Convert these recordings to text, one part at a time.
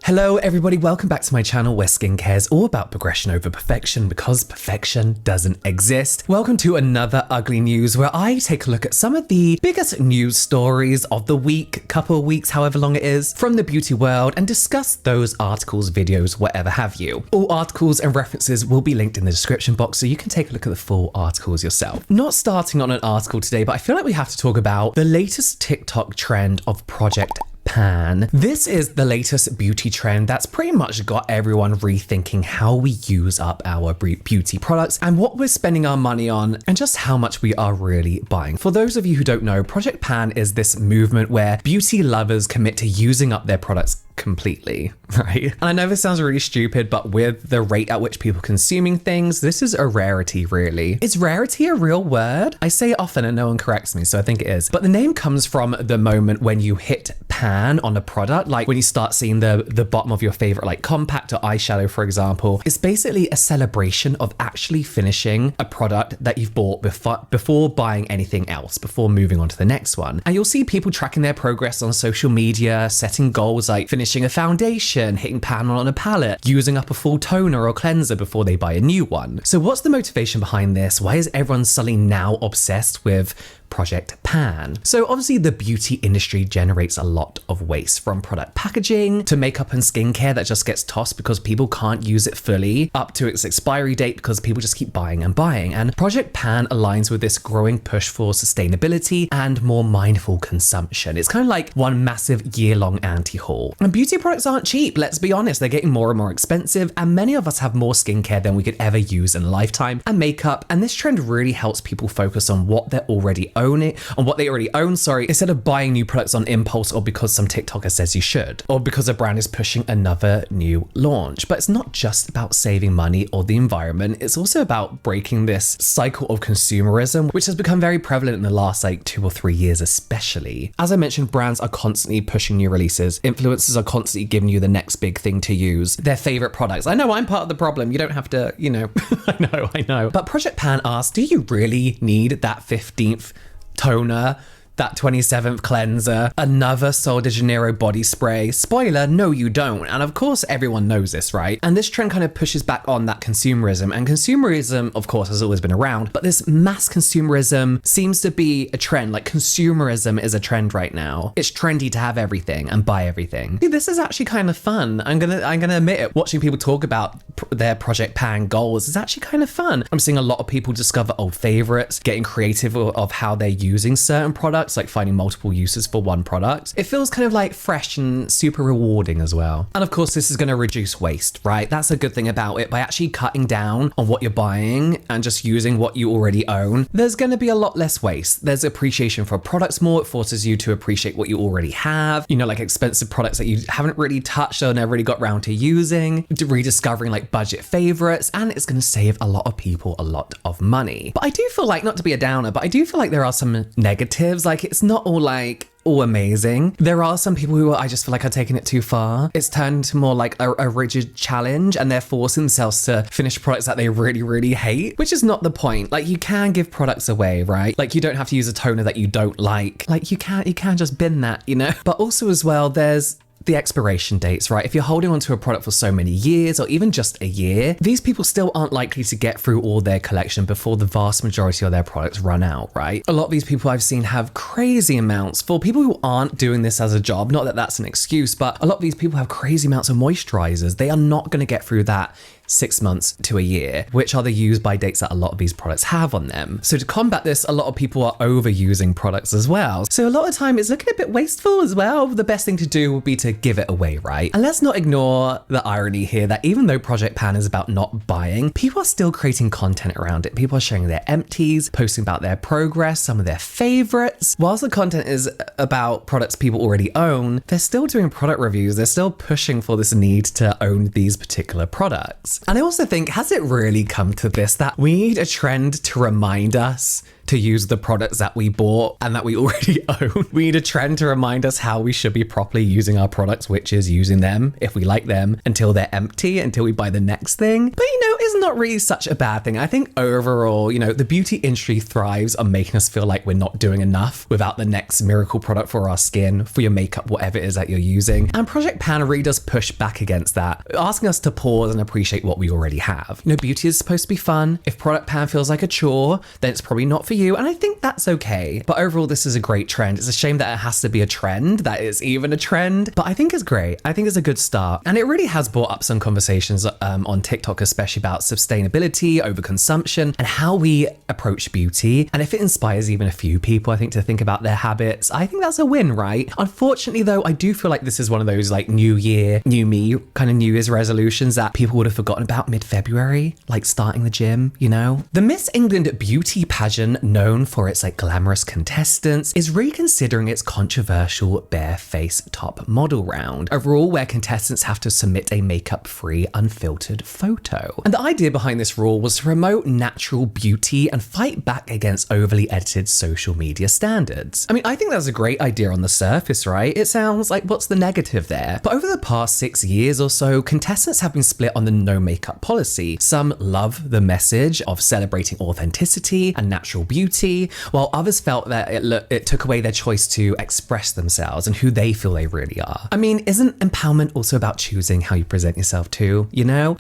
Hello everybody, welcome back to my channel where skincare is all about progression over perfection because perfection doesn't exist. Welcome to another ugly news where I take a look at some of the biggest news stories of the week, couple of weeks, however long it is, from the beauty world and discuss those articles, videos, whatever have you. All articles and references will be linked in the description box so you can take a look at the full articles yourself. Not starting on an article today, but I feel like we have to talk about the latest TikTok trend of Project Pan. This is the latest beauty trend that's pretty much got everyone rethinking how we use up our beauty products and what we're spending our money on and just how much we are really buying. For those of you who don't know, Project Pan is this movement where beauty lovers commit to using up their products completely, right? And I know this sounds really stupid, but with the rate at which people are consuming things, this is a rarity, really. Is rarity a real word? I say it often and no one corrects me, so I think it is. But the name comes from the moment when you hit pan on a product, like when you start seeing the bottom of your favorite like compact or eyeshadow, for example. It's basically a celebration of actually finishing a product that you've bought before buying anything else, before moving on to the next one. And you'll see people tracking their progress on social media, setting goals like finishing a foundation, hitting pan on a palette, using up a full toner or cleanser before they buy a new one. So what's the motivation behind this? Why is everyone suddenly now obsessed with Project Pan? So obviously the beauty industry generates a lot of waste, from product packaging to makeup and skincare that just gets tossed because people can't use it fully, up to its expiry date because people just keep buying and buying. And Project Pan aligns with this growing push for sustainability and more mindful consumption. It's kind of like one massive year-long anti-haul. And beauty products aren't cheap, let's be honest. They're getting more and more expensive, and many of us have more skincare than we could ever use in a lifetime, and makeup, and this trend really helps people focus on what they already own, instead of buying new products on impulse or because some TikToker says you should, or because a brand is pushing another new launch. But it's not just about saving money or the environment, it's also about breaking this cycle of consumerism, which has become very prevalent in the last 2 or 3 years especially. As I mentioned, brands are constantly pushing new releases, influencers are constantly giving you the next big thing to use, their favorite products. I know I'm part of the problem, you don't have to, I know. But Project Pan asks, do you really need that 15th toner, that 27th cleanser, another Sol de Janeiro body spray? Spoiler, no you don't. And of course everyone knows this, right? And this trend kind of pushes back on that consumerism. And consumerism, of course, has always been around, but this mass consumerism seems to be a trend. Like consumerism is a trend right now. It's trendy to have everything and buy everything. See, this is actually kind of fun. I'm gonna admit it. Watching people talk about their Project Pan goals is actually kind of fun. I'm seeing a lot of people discover old favorites, getting creative of how they're using certain products, like finding multiple uses for one product. It feels kind of like fresh and super rewarding as well. And of course, this is going to reduce waste, right? That's a good thing about it. By actually cutting down on what you're buying and just using what you already own, there's going to be a lot less waste. There's appreciation for products more. It forces you to appreciate what you already have, like expensive products that you haven't really touched or never really got around to using, rediscovering like budget favorites, and it's going to save a lot of people a lot of money. But I do feel like, not to be a downer, but I do feel like there are some negatives. Like it's not all amazing. There are some people who I just feel like are taking it too far. It's turned to more like a rigid challenge, and they're forcing themselves to finish products that they really, really hate, which is not the point. Like you can give products away, right? Like you don't have to use a toner that you don't like. Like you can just bin that, But also as well, there's the expiration dates, right? If you're holding onto a product for so many years or even just a year, these people still aren't likely to get through all their collection before the vast majority of their products run out, right? A lot of these people I've seen have crazy amounts. For people who aren't doing this as a job, not that that's an excuse, but a lot of these people have crazy amounts of moisturizers. They are not going to get through that 6 months to a year, which are the use by dates that a lot of these products have on them. So to combat this, a lot of people are overusing products as well. So a lot of time it's looking a bit wasteful as well. The best thing to do would be to give it away, right? And let's not ignore the irony here that even though Project Pan is about not buying, people are still creating content around it. People are sharing their empties, posting about their progress, some of their favorites. Whilst the content is about products people already own, they're still doing product reviews. They're still pushing for this need to own these particular products. And I also think, has it really come to this, that we need a trend to remind us to use the products that we bought and that we already own? We need a trend to remind us how we should be properly using our products, which is using them if we like them until they're empty, until we buy the next thing. But isn't not really such a bad thing. I think overall, the beauty industry thrives on making us feel like we're not doing enough without the next miracle product for our skin, for your makeup, whatever it is that you're using. And Project Pan really does push back against that, asking us to pause and appreciate what we already have. Beauty is supposed to be fun. If Product Pan feels like a chore, then it's probably not for you. And I think that's okay. But overall, this is a great trend. It's a shame that it has to be a trend, that it's even a trend. But I think it's great. I think it's a good start. And it really has brought up some conversations on TikTok, especially about sustainability, overconsumption, and how we approach beauty. And if it inspires even a few people, I think, to think about their habits, I think that's a win, right? Unfortunately, though, I do feel like this is one of those like new year, new me kind of New Year's resolutions that people would have forgotten about mid-February, like starting the gym, The Miss England beauty pageant, known for its like glamorous contestants, is reconsidering its controversial bare-face top model round, a rule where contestants have to submit a makeup-free, unfiltered photo. And the idea behind this rule was to promote natural beauty and fight back against overly edited social media standards. I mean, I think that's a great idea on the surface, right? It sounds like, what's the negative there? But over the past 6 years or so, contestants have been split on the no makeup policy. Some love the message of celebrating authenticity and natural beauty, while others felt that it took away their choice to express themselves and who they feel they really are. I mean, isn't empowerment also about choosing how you present yourself too?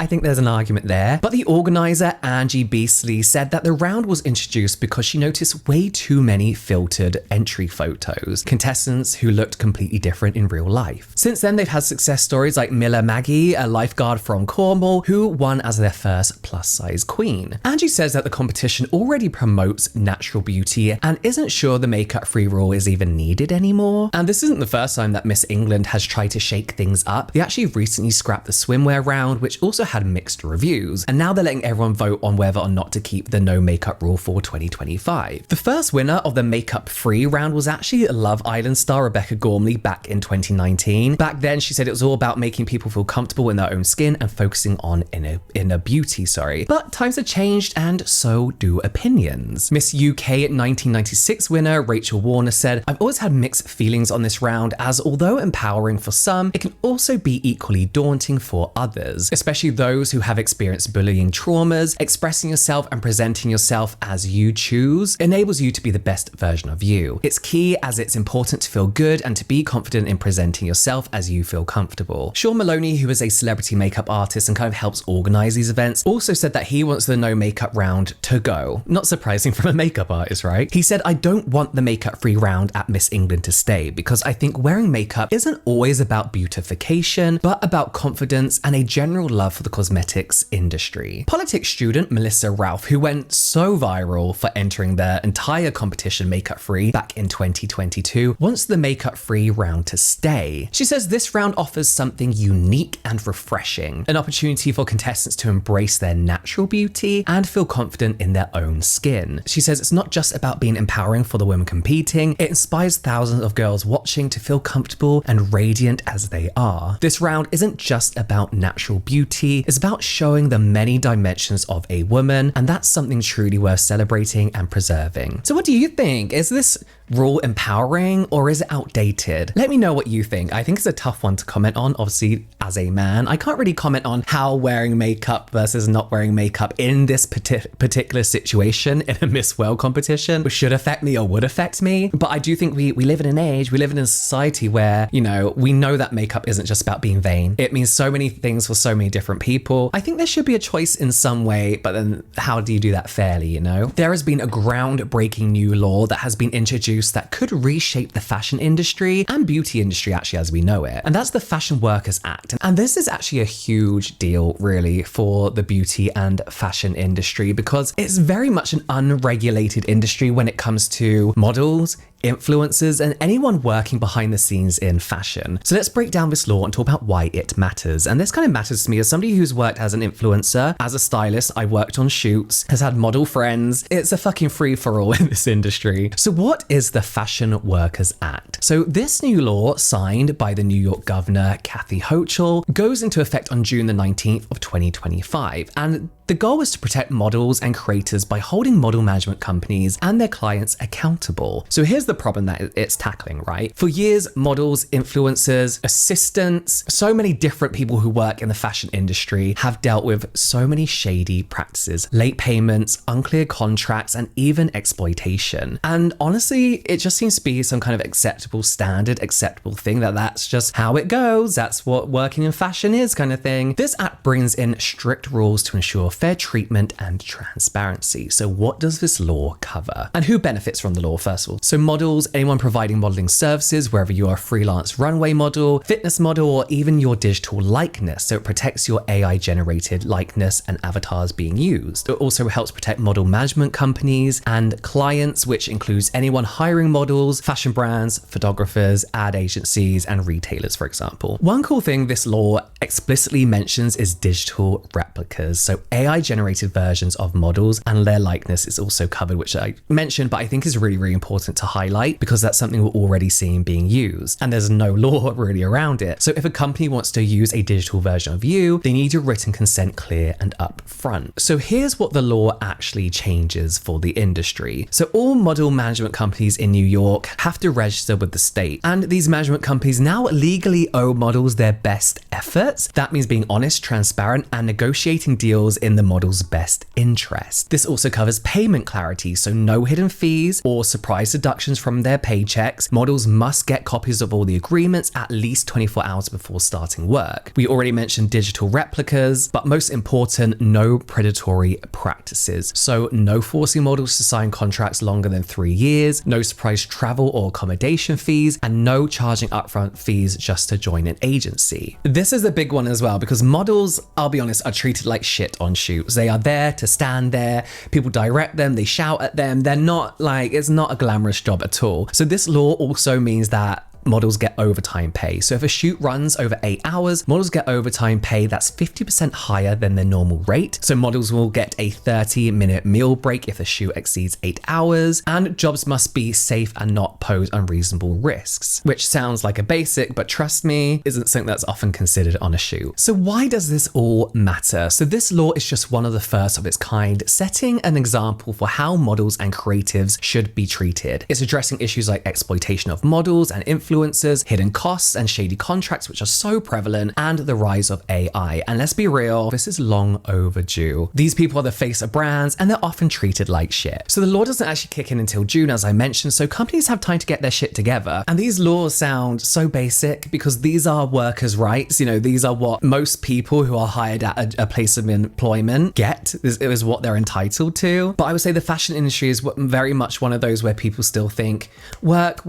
I think there's an argument there. But the organizer, Angie Beasley, said that the round was introduced because she noticed way too many filtered entry photos, contestants who looked completely different in real life. Since then, they've had success stories like Miller Maggie, a lifeguard from Cornwall, who won as their first plus-size queen. Angie says that the competition already promotes natural beauty and isn't sure the makeup-free rule is even needed anymore. And this isn't the first time that Miss England has tried to shake things up. They actually recently scrapped the swimwear round, which also had mixed reviews. And now they're letting everyone vote on whether or not to keep the no makeup rule for 2025. The first winner of the makeup-free round was actually Love Island star Rebecca Gormley back in 2019. Back then, she said it was all about making people feel comfortable in their own skin and focusing on inner beauty, But times have changed, and so do opinions. Miss UK 1996 winner Rachel Warner said, "I've always had mixed feelings on this round, as although empowering for some, it can also be equally daunting for others, especially those who have experienced bullying traumas. Expressing yourself and presenting yourself as you choose enables you to be the best version of you. It's key, as it's important to feel good and to be confident in presenting yourself as you feel comfortable." Sean Maloney, who is a celebrity makeup artist and kind of helps organize these events, also said that he wants the no makeup round to go. Not surprising from a makeup artist, right? He said, "I don't want the makeup free round at Miss England to stay, because I think wearing makeup isn't always about beautification, but about confidence and a general love for the cosmetics industry." Politics student Melissa Ralph, who went so viral for entering the entire competition makeup free back in 2022, wants the makeup free round to stay. She says this round offers something unique and refreshing, an opportunity for contestants to embrace their natural beauty and feel confident in their own skin. She says it's not just about being empowering for the women competing, it inspires thousands of girls watching to feel comfortable and radiant as they are. This round isn't just about natural beauty, it's about showing the many dimensions of a woman, and that's something truly worth celebrating and preserving. So what do you think? Is this rule empowering or is it outdated? Let me know what you think. I think it's a tough one to comment on. Obviously, as a man, I can't really comment on how wearing makeup versus not wearing makeup in this particular situation in a Miss World competition should affect me or would affect me. But I do think we live in an age, we live in a society where, we know that makeup isn't just about being vain. It means so many things for so many different people. I think there should be a choice in some way, but then how do you do that fairly, There has been a groundbreaking new law that has been introduced that could reshape the fashion industry and beauty industry actually as we know it. And that's the Fashion Workers Act. And this is actually a huge deal really for the beauty and fashion industry, because it's very much an unregulated industry when it comes to models, influencers, and anyone working behind the scenes in fashion. So let's break down this law and talk about why it matters. And this kind of matters to me as somebody who's worked as an influencer, as a stylist. I worked on shoots, has had model friends. It's a fucking free for all in this industry. So what is the Fashion Workers Act? So this new law, signed by the New York governor, Kathy Hochul, goes into effect on June the 19th of 2025. And The goal is to protect models and creators by holding model management companies and their clients accountable. So here's the problem that it's tackling, right? For years, models, influencers, assistants, so many different people who work in the fashion industry have dealt with so many shady practices, late payments, unclear contracts, and even exploitation. And honestly, it just seems to be some kind of acceptable standard, acceptable thing that's just how it goes. That's what working in fashion is, kind of thing. This act brings in strict rules to ensure fair treatment and transparency. So what does this law cover? And who benefits from the law, first of all? So models, anyone providing modeling services, wherever you are a freelance runway model, fitness model, or even your digital likeness. So it protects your AI generated likeness and avatars being used. It also helps protect model management companies and clients, which includes anyone hiring models, fashion brands, photographers, ad agencies, and retailers, for example. One cool thing this law explicitly mentions is digital replicas. So AI generated versions of models and their likeness is also covered, which I mentioned, but I think is really, really important to highlight because that's something we're already seeing being used and there's no law really around it. So if a company wants to use a digital version of you, they need your written consent clear and upfront. So here's what the law actually changes for the industry. So all model management companies in New York have to register with the state, and these management companies now legally owe models their best efforts. That means being honest, transparent, and negotiating deals in the model's best interest. This also covers payment clarity, so no hidden fees or surprise deductions from their paychecks. Models must get copies of all the agreements at least 24 hours before starting work. We already mentioned digital replicas, but most important, no predatory practices. So no forcing models to sign contracts longer than 3 years, no surprise travel or accommodation fees, and no charging upfront fees just to join an agency. This is a big one as well because models, I'll be honest, are treated like shit on shoots. They are there to stand there. People direct them, they shout at them. They're not like, it's not a glamorous job at all. So this law also means that models get overtime pay. So if a shoot runs over 8 hours, models get overtime pay that's 50% higher than their normal rate. So models will get a 30-minute meal break if the shoot exceeds 8 hours, and jobs must be safe and not pose unreasonable risks, which sounds like a basic, but trust me, isn't something that's often considered on a shoot. So why does this all matter? So this law is just one of the first of its kind, setting an example for how models and creatives should be treated. It's addressing issues like exploitation of models and influencers, hidden costs and shady contracts, which are so prevalent, and the rise of AI. And let's be real, this is long overdue. These people are the face of brands and they're often treated like shit. So the law doesn't actually kick in until June, as I mentioned, so companies have time to get their shit together. And these laws sound so basic because these are workers' rights. You know, these are what most people who are hired at a place of employment get. It is what they're entitled to. But I would say the fashion industry is very much one of those where people still think work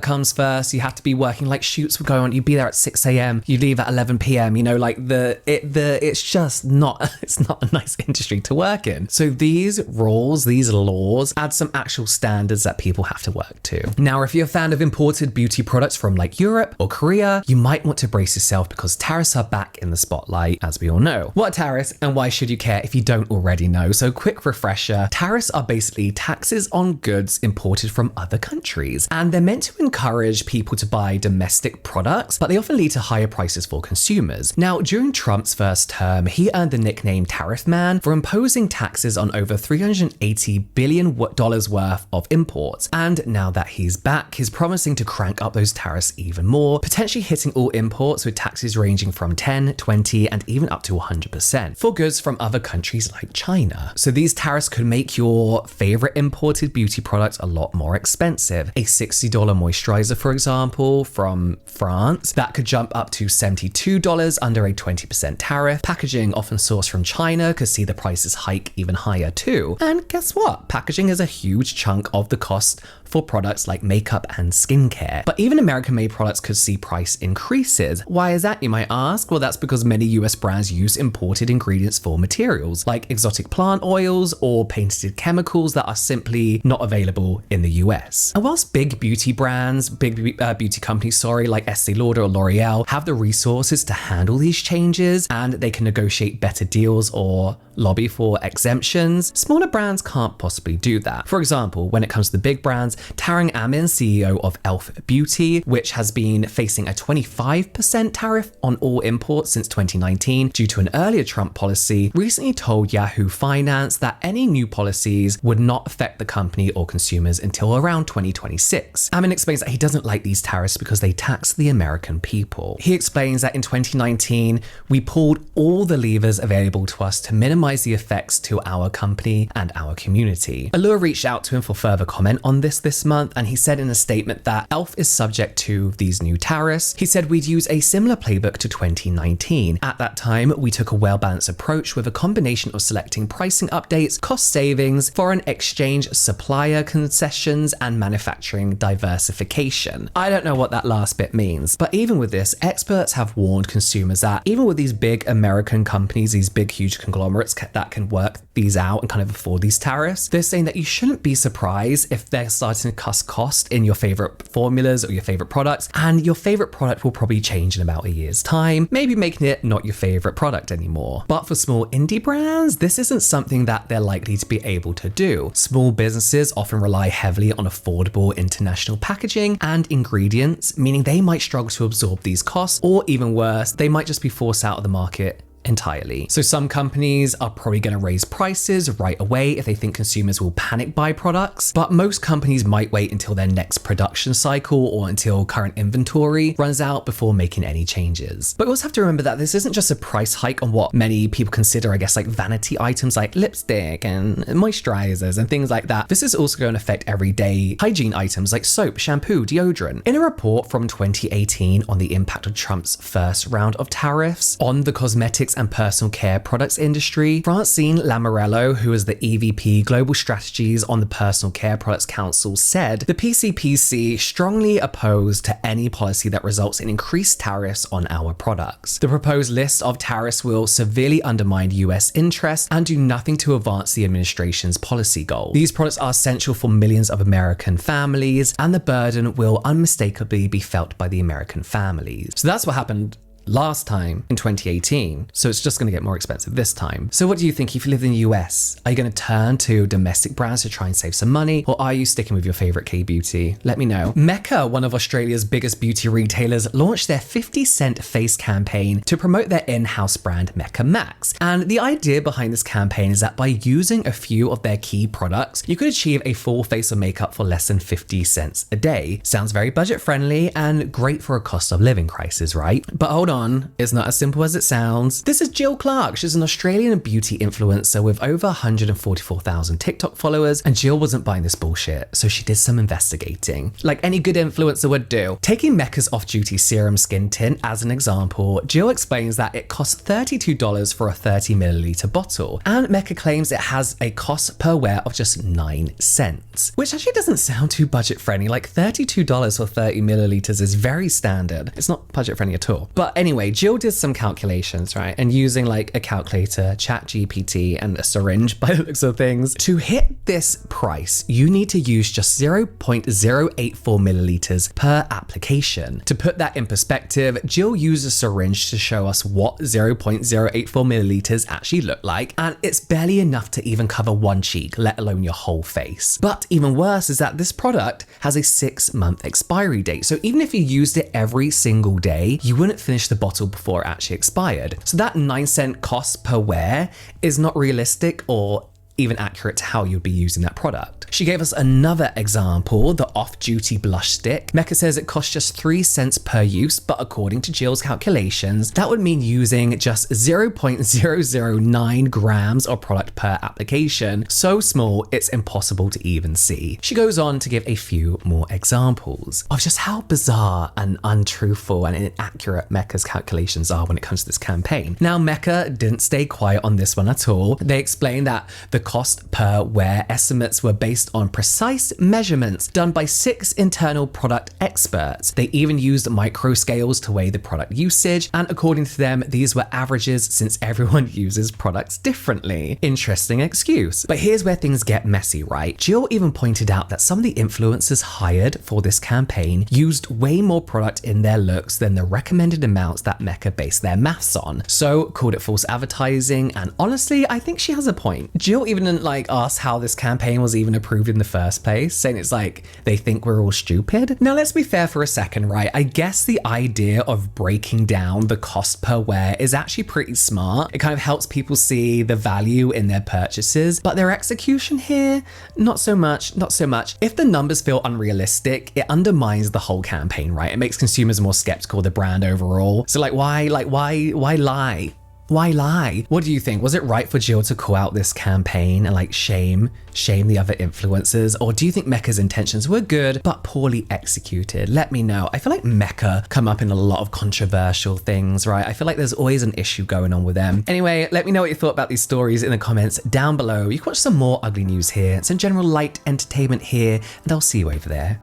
comes first. You have to be working, like shoots would go on. You'd be there at 6 a.m. You leave at 11 p.m. You know, like it's just not, it's not a nice industry to work in. So these rules, these laws add some actual standards that people have to work to. Now, if you're a fan of imported beauty products from like Europe or Korea, you might want to brace yourself because tariffs are back in the spotlight, as we all know. What are tariffs and why should you care if you don't already know? So quick refresher, tariffs are basically taxes on goods imported from other countries, and they're meant to encourage people to buy domestic products, but they often lead to higher prices for consumers. Now, during Trump's first term, he earned the nickname Tariff Man for imposing taxes on over $380 billion worth of imports. And now that he's back, he's promising to crank up those tariffs even more, potentially hitting all imports with taxes ranging from 10, 20, and even up to 100% for goods from other countries like China. So these tariffs could make your favorite imported beauty products a lot more expensive. A $60 moisturizer, for example, from France, that could jump up to $72 under a 20% tariff. Packaging, often sourced from China, could see the prices hike even higher too. And guess what? Packaging is a huge chunk of the cost for products like makeup and skincare. But even American-made products could see price increases. Why is that, you might ask? Well, that's because many US brands use imported ingredients for materials like exotic plant oils or patented chemicals that are simply not available in the US. And whilst big beauty brands, beauty companies, like Estee Lauder or L'Oreal have the resources to handle these changes and they can negotiate better deals or lobby for exemptions, smaller brands can't possibly do that. For example, when it comes to the big brands, Tarang Amin, CEO of Elf Beauty, which has been facing a 25% tariff on all imports since 2019 due to an earlier Trump policy, recently told Yahoo Finance that any new policies would not affect the company or consumers until around 2026. Amin explains that he doesn't like these tariffs because they tax the American people. He explains that in 2019, we pulled all the levers available to us to minimize the effects to our company and our community. Allure reached out to him for further comment on this month, and he said in a statement that Elf is subject to these new tariffs. He said we'd use a similar playbook to 2019. At that time, we took a well-balanced approach with a combination of selecting pricing updates, cost savings, foreign exchange, supplier concessions, and manufacturing diversification. I don't know what that last bit means, but even with this, experts have warned consumers that even with these big American companies, these big huge conglomerates that can work these out and kind of afford these tariffs, they're saying that you shouldn't be surprised if they're starting to cut cost in your favorite formulas or your favorite products, and your favorite product will probably change in about a year's time, maybe making it not your favorite product anymore. But for small indie brands, this isn't something that they're likely to be able to do. Small businesses often rely heavily on affordable international packaging and ingredients, meaning they might struggle to absorb these costs, or even worse, they might just be forced out of the market entirely. So some companies are probably going to raise prices right away if they think consumers will panic buy products, but most companies might wait until their next production cycle or until current inventory runs out before making any changes. But we also have to remember that this isn't just a price hike on what many people consider, I guess, like vanity items like lipstick and moisturizers and things like that. This is also going to affect everyday hygiene items like soap, shampoo, deodorant. In a report from 2018 on the impact of Trump's first round of tariffs on the cosmetics and personal care products industry, Francine Lamorello, who is the EVP Global Strategies on the Personal Care Products Council, said the PCPC strongly opposed to any policy that results in increased tariffs on our products. The proposed list of tariffs will severely undermine US interests and do nothing to advance the administration's policy goal. These products are essential for millions of American families, and the burden will unmistakably be felt by the American families. So that's what happened last time in 2018, so it's just going to get more expensive this time. So what do you think if you live in the US? Are you going to turn to domestic brands to try and save some money, or are you sticking with your favorite K-beauty? Let me know. Mecca, one of Australia's biggest beauty retailers, launched their 50-cent face campaign to promote their in-house brand Mecca Max. And the idea behind this campaign is that by using a few of their key products, you could achieve a full face of makeup for less than 50 cents a day. Sounds very budget friendly and great for a cost of living crisis, right? But hold on, it's not as simple as it sounds. This is Jill Clark. She's an Australian beauty influencer with over 144,000 TikTok followers, and Jill wasn't buying this bullshit, so she did some investigating, like any good influencer would do. Taking Mecca's off-duty serum skin tint as an example, Jill explains that it costs $32 for a 30 milliliter bottle, and Mecca claims it has a cost per wear of just 9 cents, which actually doesn't sound too budget friendly. Like $32 for 30 milliliters is very standard. It's not budget friendly at all. But anyway, Jill did some calculations, right? And using like a calculator, ChatGPT, and a syringe by the looks of things, to hit this price, you need to use just 0.084 milliliters per application. To put that in perspective, Jill used a syringe to show us what 0.084 milliliters actually look like, and it's barely enough to even cover one cheek, let alone your whole face. But even worse is that this product has a 6-month expiry date. So even if you used it every single day, you wouldn't finish the bottle before it actually expired. So that 9-cent cost per wear is not realistic or even accurate to how you'd be using that product. She gave us another example, the off-duty blush stick. Mecca says it costs just 3 cents per use, but according to Jill's calculations, that would mean using just 0.009 grams of product per application. So small, it's impossible to even see. She goes on to give a few more examples of just how bizarre and untruthful and inaccurate Mecca's calculations are when it comes to this campaign. Now, Mecca didn't stay quiet on this one at all. They explained that the cost per wear estimates were based on precise measurements done by 6 internal product experts. They even used micro scales to weigh the product usage, and according to them, these were averages since everyone uses products differently. Interesting excuse. But here's where things get messy, right? Jill even pointed out that some of the influencers hired for this campaign used way more product in their looks than the recommended amounts that Mecca based their maths on. So called it false advertising, and honestly, I think she has a point. Jill even didn't ask how this campaign was even approved approved in the first place, saying it's like they think we're all stupid. Now, let's be fair for a second, right? I guess the idea of breaking down the cost per wear is actually pretty smart. It kind of helps people see the value in their purchases, but their execution here, not so much, not so much. If the numbers feel unrealistic, it undermines the whole campaign, right? It makes consumers more skeptical of the brand overall. So why lie? Why lie? What do you think? Was it right for Jill to call out this campaign and shame the other influencers? Or do you think Mecca's intentions were good but poorly executed? Let me know. I feel like Mecca come up in a lot of controversial things, right? I feel like there's always an issue going on with them. Anyway, let me know what you thought about these stories in the comments down below. You can watch some more ugly news here, some general light entertainment here, and I'll see you over there.